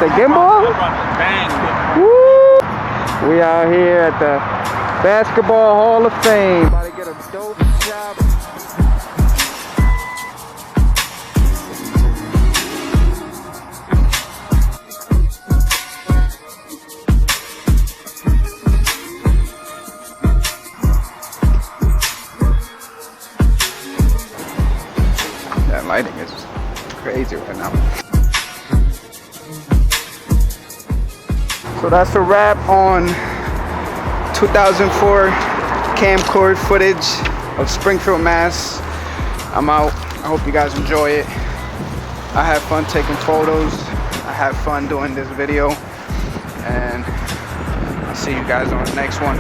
The gimbal? Woo! We out here at the Basketball Hall of Fame. About to get a dope job. That lighting is crazy right now. So that's a wrap on 2004 camcorder footage of Springfield, Mass. I'm out. I hope you guys enjoy it. I had fun taking photos. I had fun doing this video. And I'll see you guys on the next one.